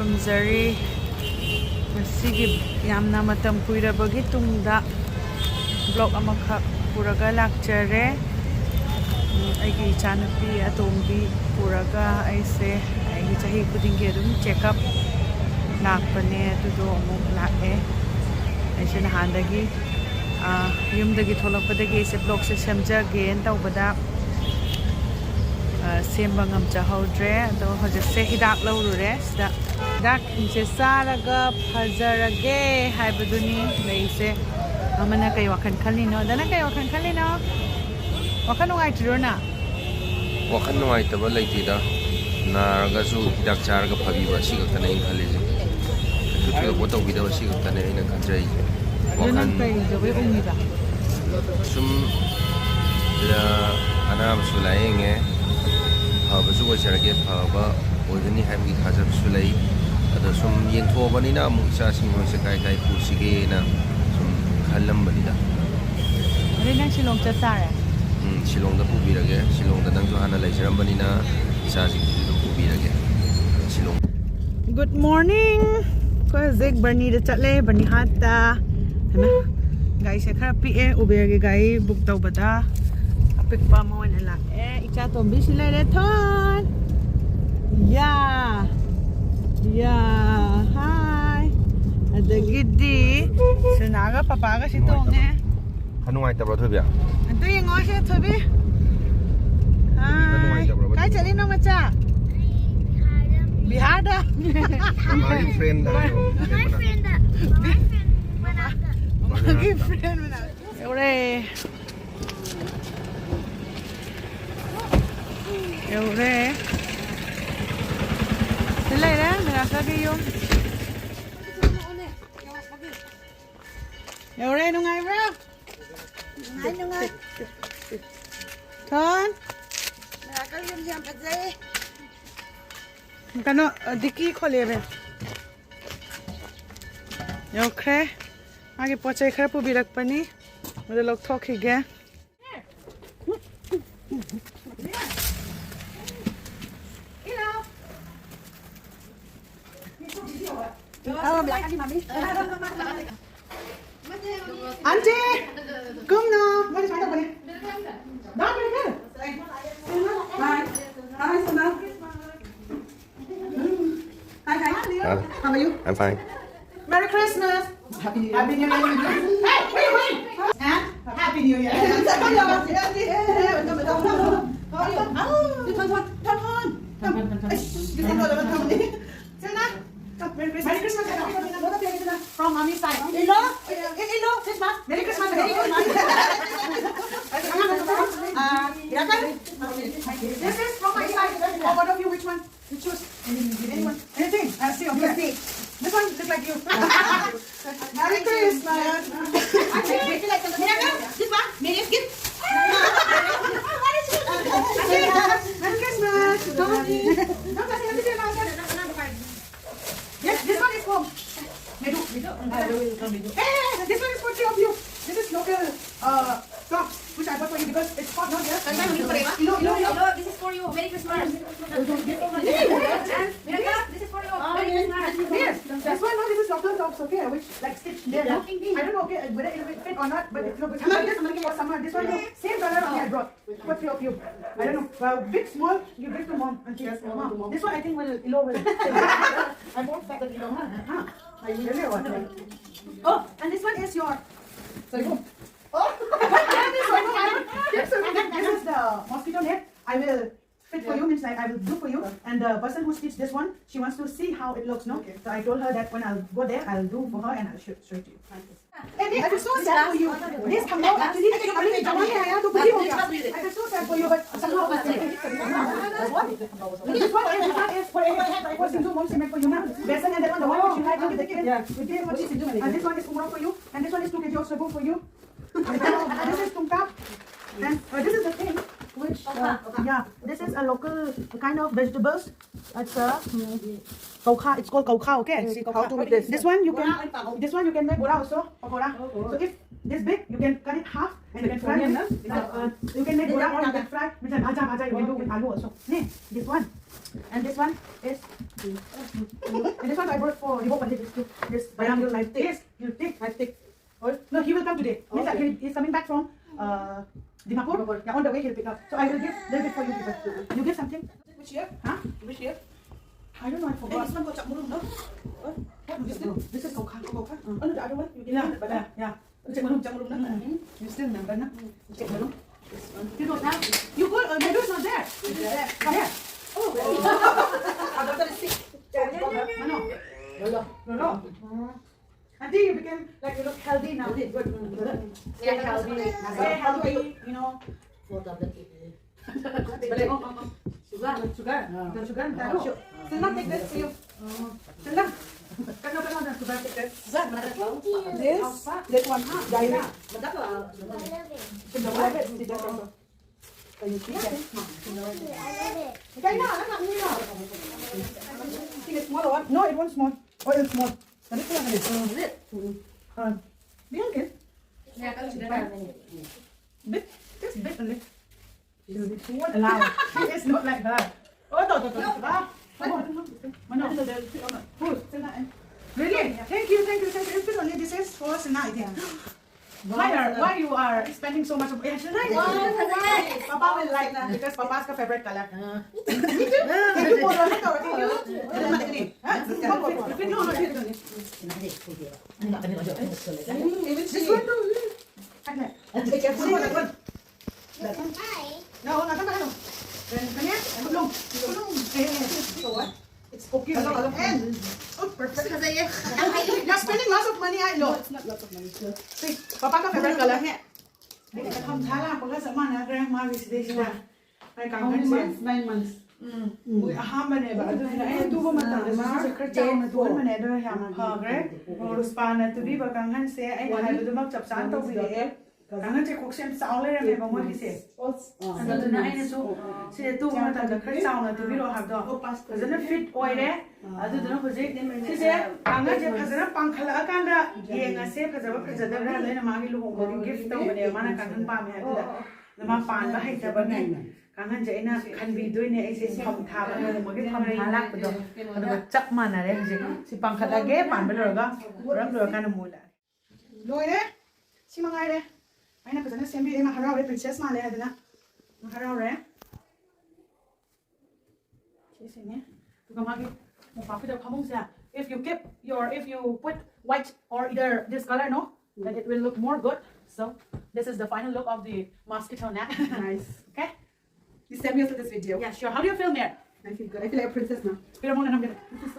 ꯈꯨꯔꯨꯝꯖꯔꯤ ꯉꯁꯤꯒꯤ ꯌꯥꯝꯅ ꯃꯇꯝ ꯀꯨꯏꯔꯕꯒꯤ ꯇꯨꯡꯗ ꯕ꯭ꯂꯣꯛ ꯑꯃꯈꯛ ꯄꯨꯔꯒ ꯂꯥꯛꯆꯔꯦ ꯑꯩꯒꯤ ꯏꯆꯥꯅꯨꯄꯤ ꯑꯇꯣꯝꯕꯤ ꯄꯨꯔꯒ ꯑꯩꯁꯦ ꯑꯩꯒꯤ ꯆꯍꯤ ꯈꯨꯗꯤꯡꯒꯤ ꯑꯗꯨꯝ ꯆꯦꯛꯑꯞ ꯂꯥꯛꯄꯅꯦ ꯑꯗꯨꯗꯣ ꯑꯃꯨꯛ ꯂꯥꯛꯑꯦ ꯑꯩꯁꯦ ꯅꯍꯥꯟꯗꯒꯤ ꯌꯨꯝꯗꯒꯤ ꯊꯣꯛꯂꯛꯄꯗꯒꯤ ꯑꯩꯁꯦ ꯕ꯭ꯂꯣꯛꯁꯦ ꯁꯦꯝꯖꯒꯦꯅ ꯇꯧꯕꯗ ꯁꯦꯝꯕ ꯉꯝꯖꯍꯧꯗ꯭ꯔꯦ ꯑꯗꯣ ꯍꯧꯖꯤꯛꯁꯦ ꯍꯤꯗꯥꯛ ꯂꯧꯔꯨꯔꯦ ꯁꯤꯗ ꯍꯤꯗꯥꯛꯁꯤꯡꯁꯦ ꯆꯥꯔꯒ ꯐꯖꯔꯒꯦ ꯍꯥꯏꯕꯗꯨꯅꯤ ꯂꯩꯁꯦ ꯑꯃꯅ ꯀꯩ ꯋꯥꯈꯜ ꯈꯜꯂꯤꯅꯣ ꯑꯗꯅ ꯀꯩ ꯋꯥꯈꯜ ꯈꯜꯂꯤꯅꯣ ꯋꯥꯈꯜ ꯅꯨꯡꯉꯥꯏꯇ꯭ꯔꯤꯔꯣꯅ ꯋꯥꯈꯜ ꯅꯨꯡꯉꯥꯏꯇꯕ ꯂꯩꯇꯦꯗ ꯅꯥꯔꯒꯁꯨ ꯍꯤꯗꯥꯛ ꯆꯥꯔꯒ ꯐꯕꯤꯕ ꯑꯁꯤ ꯈꯛꯇꯅꯦ ꯑꯩꯅ ꯈꯜꯂꯤꯁꯦ ꯀꯩꯁꯨ ꯊꯣꯏꯗꯣꯛꯄ ꯇꯧꯕꯤꯗꯕ ꯑꯁꯤ ꯈꯛꯇꯅꯦ ꯑꯩꯅ ꯈꯟꯖꯔꯤꯁꯦ ꯋꯥꯈꯜ ꯀꯩꯗꯧꯕꯩ ꯎꯡꯉꯤꯕ ꯁꯨꯝ ꯑꯅꯥꯕꯁꯨ ꯂꯥꯌꯦꯡꯉꯦ ꯐꯕꯁꯨ ꯑꯣꯏꯖꯔꯒꯦ ꯐꯕ ꯑꯣꯏꯒꯅꯤ ꯍꯥꯏꯕꯒꯤ ꯊꯥꯖꯕꯁꯨ ꯂꯩ ꯑꯗꯣ ꯁꯨꯝ ꯌꯦꯡꯊꯣꯛꯑꯕꯅꯤꯅ ꯑꯃꯨꯛ ꯏꯆꯥꯁꯤꯡ ꯃꯣꯏꯁꯦ ꯀꯥꯏ ꯀꯥꯏ ꯄꯨꯁꯤꯒꯦꯅ ꯁꯨꯝ ꯈꯜꯂꯝꯕꯅꯤꯗ ꯑꯗꯩ ꯅꯪ ꯁꯤꯂꯣꯡ ꯆꯠꯇꯥꯔꯦ ꯁꯤꯂꯣꯡꯗ ꯄꯨꯕꯤꯔꯒꯦ ꯁꯤꯂꯣꯡꯗ ꯅꯪꯁꯨ ꯍꯥꯟꯅ ꯂꯩꯖꯔꯝꯕꯅꯤꯅ ꯏꯆꯥꯁꯤꯡꯁꯤꯁꯨ ꯑꯗꯨꯝ ꯄꯨꯕꯤꯔꯒꯦ ꯁꯤꯂꯣꯡ ꯒꯨꯗ ꯃꯣꯔꯅꯤꯡ ꯑꯩꯈꯣꯏ ꯍꯧꯖꯤꯛ ꯕꯔꯅꯤꯗ ꯆꯠꯂꯦ ꯕꯔꯅꯤꯍꯥꯠꯇ ꯒꯥꯔꯤꯁꯦ ꯈꯔ ꯄꯤꯛꯑꯦ ꯎꯕꯦꯔꯒꯤ ꯒꯥꯔꯤ ꯕꯨꯛ ꯇꯧꯕꯗ ꯑꯄꯤꯛꯄ ꯑꯃ ꯑꯣꯏꯅ ꯂꯥꯛꯑꯦ ꯏꯆꯥ ꯇꯣꯝꯕꯤꯁꯤ ꯂꯩꯔꯦ ꯊꯣꯟ ꯌꯥ ꯌꯥ ꯍꯥꯏ ꯑꯗꯒꯤꯗꯤ ꯁꯅꯥꯒ ꯄꯄꯥꯒ ꯁꯤ ꯇꯣꯡꯉꯦ ꯈꯔ ꯅꯨꯡꯉꯥꯏꯇꯕ꯭ꯔꯣ ꯊꯣꯏꯕꯤ ꯑꯗꯨ ꯌꯦꯡꯉꯣ ꯁꯤ ꯊꯣꯏꯕꯤ ꯍꯥꯏ ꯀꯥꯏ ꯆꯠꯂꯤꯅꯣ ꯃꯆꯥ ꯕꯤꯍꯥꯔꯗ ꯃꯥꯒꯤ ꯐ꯭ꯔꯦꯟꯗ ꯃꯥꯒꯤ ꯐ꯭ꯔꯦꯟ ꯌꯧꯔꯦ ꯌꯧꯔꯦ ꯁꯤ ꯂꯩꯔꯦ ꯅꯤꯔꯥꯁꯥꯒꯤ ꯌꯨꯝ ꯌꯧꯔꯦ ꯅꯨꯡꯉꯥꯏꯕ꯭ꯔꯥ ꯅꯨꯡꯉꯥꯏ ꯊꯣꯟ ꯅꯤꯔꯥꯁꯥꯒꯤ ꯌꯨꯝꯁꯦ ꯌꯥꯝ ꯐꯖꯩ ꯀꯩꯅꯣ ꯗꯤꯛꯀꯤ ꯈꯣꯜꯂꯦꯕ ꯌꯧꯈ꯭ꯔꯦ ꯃꯥꯒꯤ ꯄꯣꯠ ꯆꯩ ꯈꯔ ꯄꯨꯕꯤꯔꯛꯄꯅꯤ ꯃꯗꯨ ꯂꯧꯊꯣꯛꯈꯤꯒꯦ Auntie, come now. What is my name? Not very good. Hi. Hi, Sana. Hi, hi. How are you? I'm fine. Merry Christmas. Happy New Year. Happy New Year. Hey, wait. And Happy New Year. Merry Christmas. From mommy's side. Hello. Hello. Christmas. Merry Christmas. Merry Christmas. This is from my side. One of you, which one? You choose. Anyone. Anything. I see. Okay. This one looks like you. Merry Christmas. This one. Merry gift. Merry Christmas. Yes, this one is for Medu. Hey, this one is for three of you. This is local crops, which I bought for you because it's hot now here. Hello, this is for you. Merry Christmas. This is for you. Merry Christmas. Yes, that's why now this is local crops, okay, which like stitched there. No? I don't know, okay, whether it will fit or not, but it's local. For summer, this one, same color okay, I brought for three of you. I don't know, big, small, you give to mom. Mom. This one I think will. I won't pack the kilo. I really want it. Oh, and this one is your. Sorry, go. Oh, this is the mosquito net. I will fit for you, means like I will do for you. And the person who stitched this one, she wants to see how it looks, no? Okay. So I told her that when I'll go there, I'll do for her and I'll show it to you. I was so sad for you. This come out actually. I was so sad for you, but somehow. This one is for what's in two moms made for you now. Besan and that one, the one which you like, look at the kid. Yeah. We did what she's doing. And this one is kumara for you, and this one is 2 kg of sagu for you. This is tungkap, and this is the thing. Which yeah, this is a local kind of vegetables. It's a kaukha. It's called kaukha. Okay. How to make this? This one you can make bora also. So if this big, you can cut it half and you can fry it. You can make bora or you can fry. You can do with aloo also. This one. And this one is. And this I take. Yes, you take. I take. Oh, no, he will come today. Okay. He's coming back from Dimapur. Yeah, on the way he'll pick up. So I will give a little bit for you people. You give something? Which year? Huh? Which year? I don't know, I forgot. This one got chapmurung, no? This is Kokha. Oh, no, the other one? You Yeah, but yeah. chapmurung, no? You still remember, no? Check malung. You don't have. You go. Medu is not there. Come here. Oh, our daughter is sick. No. I think you became like you look healthy now. Good. Stay healthy. Stay healthy. You know. Sugar. The sugar. Still not take this for you. Still not. Can the sugar take this? This one. Diary. Can you see it? Okay, no, it won't small. Oh, it's small. Is it? Bianca? Bit. Just bit only. She won't allow. She is not like that. Oh, really? Thank you. It's been only this is for tonight. Why you are spending so much of it? Papa will like that because Papa's favorite color. Me too. Thank you for this one too. No. It's okay. And perfect. You're spending lots of money, I know. It's not lots of money. See, Papa ka favorite color here. Come thala pagka sa mana grandma visitation na. Ay kang 9 months. Uy, ahamba ne ba? Ado na ay tubo mata na sa secretary na tuwan man edo yam ha gre. Urus pa na tubi ba kang han se ay na do mag chap san to bi e. Kang che koksem saul le me ba mo hi se. Ado na ay so se tu mata da khar saul na tubi ro ha do. Azana fit oil re. Ado na hojik se kang je phazana pankhala kan da ye nga se phazaba ra le na ma gi lu ho gift to bane mana kan pa me ha da. Na ma pan ba hai ta ba ne. Kangen je ina kan bi doi ne ai se pham tha ba ne mo ge pham tha lak ba do ado chak ma na re je si pangkhat age pan ba lo ga ram lo kan mu la loi re si mangai re aina ka jana sem bi ma harau re princess ma le adana ma harau re se ne tu ka ma ge mo pa phi da phamong sa if you put white or either this color no then it will look more good. So this is the final look of the mosquito net. Nice. Okay. You send me also this video. Yeah, sure. How do you feel, Mare? I feel good. I feel like a princess now.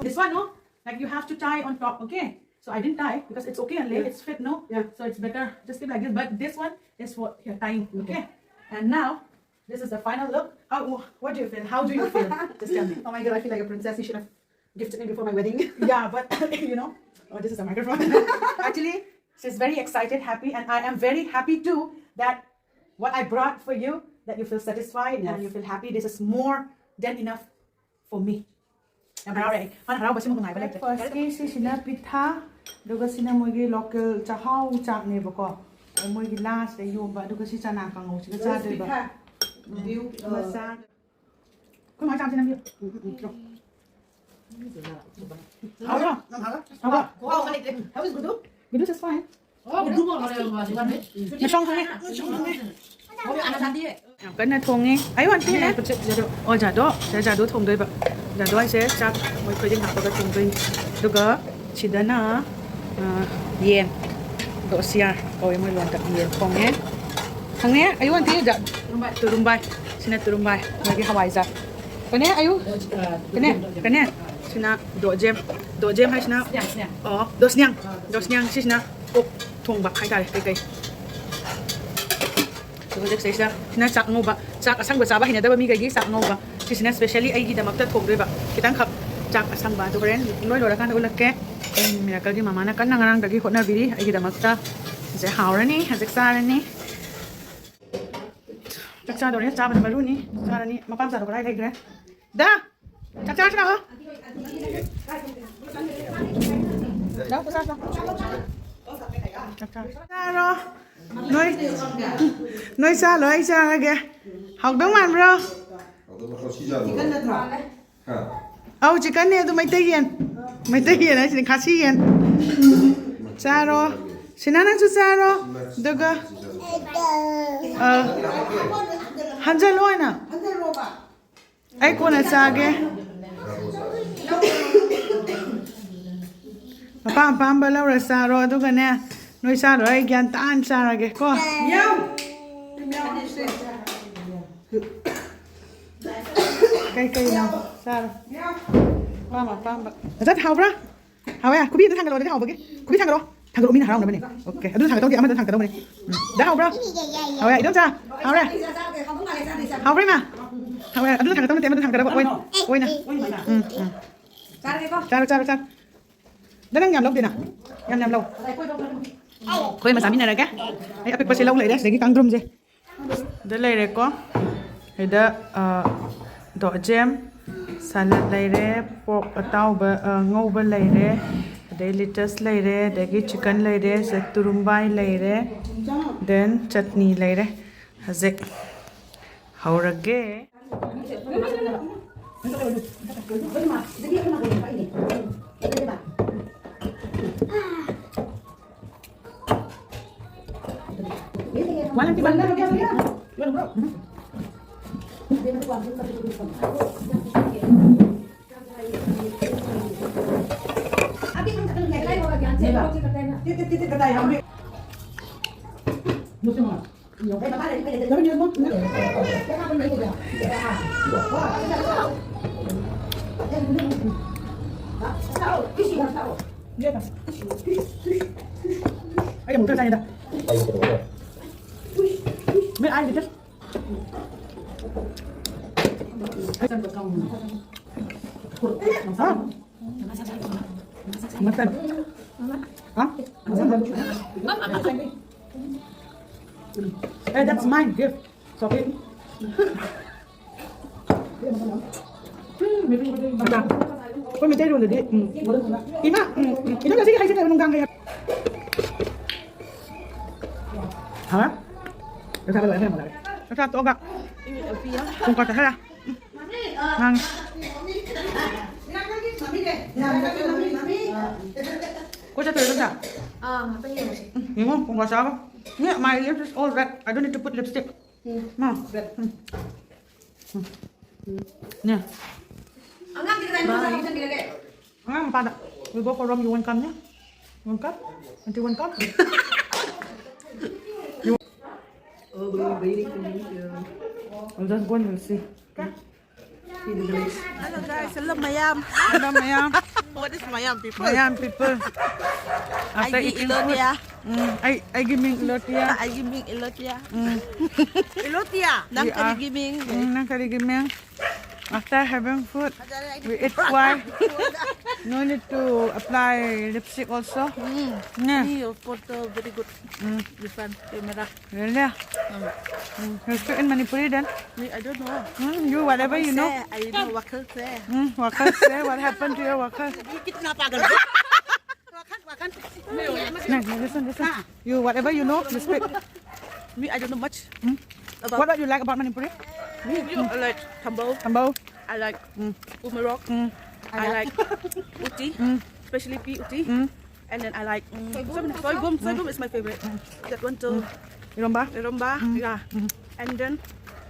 This one, no? Like you have to tie on top, okay? So I didn't tie because it's okay and lay. It's fit, no? Yeah. So it's better just keep like this. But this one is for here tying, okay? And now this is the final look. What do you feel? How do you feel? Just tell me. Oh my God, I feel like a princess. You should have gifted me before my wedding. Yeah, but you know. Oh, this is a microphone. Actually, she's very excited, happy, and I am very happy too that what I brought for you. That you feel satisfied and you feel happy. This is more than enough for me. First case is pitha, dugasina mogi local chahau chak nebako. Mogi last day you but dugasina kango. Come on, Tamsin. How is good? Good is fine. Oh, cái này thùng đi, ấy hoàn tiền này, ôi giả đó thùng đây vậy, giả đó sẽ chắc mới khởi điểm học cái thùng đây, được chưa? Chỉ đến là yen, độ xia, ôi mới luôn tập yen thùng nhé, thằng nhé, ấy hoàn tiền giả, từ Dubai, xin từ Dubai, người cái Hawaii giả, cái này ấy, cái này, xin độ gem hay xin nào, độ nhang, xin nào, thùng bạc hay cái. So this is na sak ngo ba sak asang ba saba hinada ba mi gagi sak ngo ba sisina specially ai gi damak ta thok doi ba kitang khap sak asang ba to ren noi lo ra kan ulak ke en miracle gi mama na kan nang dagi khona biri ai gi damak ta je haurani hazek sarani chakcha do ne cha ban baru ni sarani mapam sa ro rai lai gre da chakcha chana ha da ko sa chakcha ro nói sao rồi sao kìa học đúng mà bro chỉ cần này tụi mày tây hiền đấy chỉ khasi hiền Charo. Sinanang su charo. Duga. Hanjaloina. Ai kona chage. Pam pam ba laura charo duga ne. Noi charo ai gyan tan charage ko. Nhau. Cây nào sao pam rất hào ra hào à, cô biết thằng cái đó đấy hào vậy cô biết thằng cái đó mình hào này ok đứa thằng cái đó kia thằng cái đó này đã hào ra hào à đúng chưa hào ra hào ra mà hào à đứa thằng cái đó này thằng cái đó quên nè cha nó đang nhầm lâu đi nè nhầm lâu quên mà sao mình này cái ấy áp bớt lâu lại đấy để cái căng drum gì đấy lại đấy có thì đó đỏ jam salad lai re pork atau ngau ba lai re de lettuce lai re de gi chicken lai re turumbai lai re then chutney lai re hazek haurage Walang tiban na titik kedai ambil. Musim mana? Tapi dia mau. Ayo muter saya dah. Mấy ai thì chết. Makan. Hah? Hey, that's mine. Give. Stop it. Makan. Kau minta dulu dia. Ina, itu kasih hai saya nunggang kayak. Hah? Kita boleh apa lagi? Kita tu agak. Kau kata saya. Nang. Kau cakap tu tak? Apa ni? Ni mau kau rasa apa? Ni my lips is all red. I don't need to put lipstick. Mau red. Ni. Angang kita main macam kita ke? Angang apa tak? We go for rum. You want come ni? You want come? Nanti want come? Oh, very good. I'll just go and we'll see. Okay. Hello guys, hello Mayam. Hello, Mayam. What is Mayam people? Mayam people. After I give eating food, Ilotia. I giving Ilotia. I giving Ilotia. Ilotia. Nang We are- kari giving. Nang kari giving. After having food, we eat twice. No need to apply lipstick also. Yeah. Your photo very good. This one camera. Really? You speak in Manipuri then? Me, I don't know. You whatever you know. I know Wakal say. Workers say what happened to your workers. Kita pagal. Wakan. No, listen. You whatever you know, you speak. Me, I don't know much. What do you like about Manipuri? Me, I like Tambo. Tambo. I like Umarok. I like Uti, especially P Uti. And then I like Soybum. Soybum is my favorite. That one too. Iromba. Romba, yeah. And then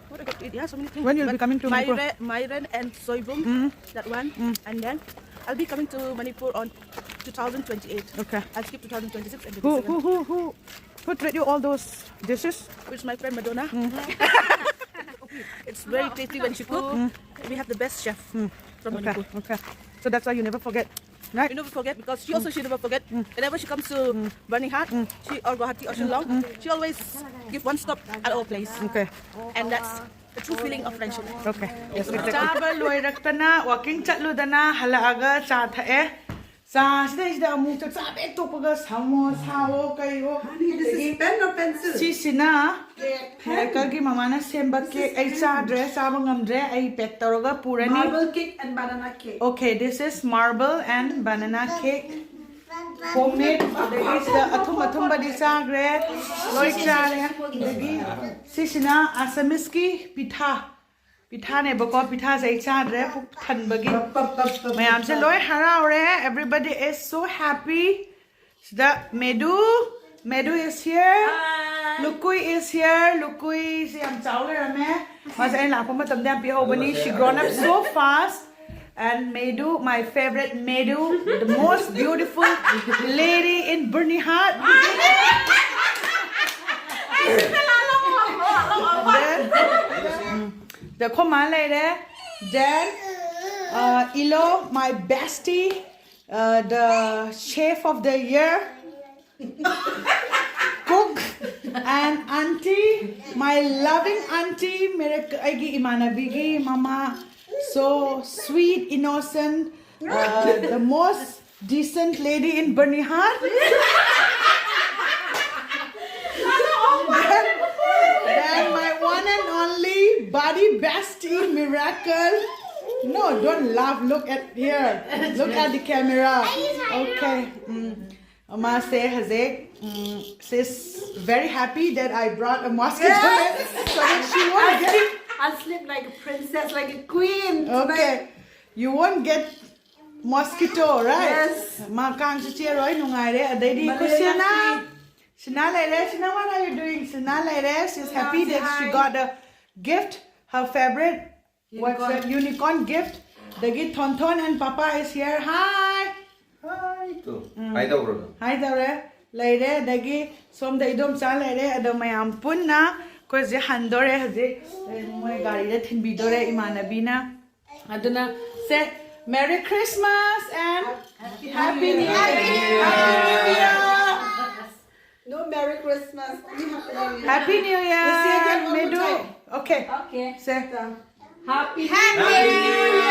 what I got to eat? Yeah, so many things. When you'll be coming to Manipur? Myren and Soybum, that one. And then I'll be coming to Manipur on 2028. Okay. I'll skip 2026 and 27. Who treat you all those dishes? Which my friend Madonna. It's very tasty when she cook. We have the best chef from Manipur. Okay. So that's why you never forget, right? You never forget because she never forget. Whenever she comes to Brynihat, she or Guwahati or Shillong, she always give one stop at our place. Okay. And that's the true feeling of friendship. Okay. Yes. Chaba loirakta walking chatlu dana halaaga cha thae. Sa sida amu cha be topaga samo sawo kayo. This is pen or pencil? Si sina kagi mama na semba cake ai cha dress abangam dre ai pet toroga purani. Marble cake and banana cake. Okay, this is marble and banana cake. Homemade. There is the atum badi sagre. Loy chare. Dagi sisina asamiski pitha. Pitha ne bako pitha zai chare puk than bagi. Mayam se loy harao re. Everybody is so happy Medu is here. Lukui is here. Lukui si am chawle rame. Mas ay lakpa matamdam piho bani. She grown up so fast. And Medu, my favorite Medu, the most beautiful lady in Brynihat. The command lady. Then Ilo, my bestie, the chef of the year. Cook and auntie, my loving auntie, mere aigi emanabi gi mama, so sweet, innocent, the most decent lady in Brynihat. then my one and only body bestie miracle. No, don't laugh. Look at here. Look at the camera. Okay. Mama say Hazek, she's very happy that I brought a mosquito net so that she won't get. I'll sleep like a princess, like a queen. Okay, you won't get mosquito, right? Yes. Ma kang si Chia Roy nungai re adai ko Sina. Sina lere, Sina, what are you doing? Sina lere, she's happy that she got a gift, her favorite. What's that unicorn gift? The gift Thon and Papa is here. Hi. Hi. Hi daw. Hi daw. Laire dagi som da idom cha laire adom mayam punna ko je handore haje moi gari re thinbi dore emanabi na aduna say Merry Christmas and Happy New Year. No Merry Christmas. Happy New Year. Medu. Okay. Okay. Say Happy New Year.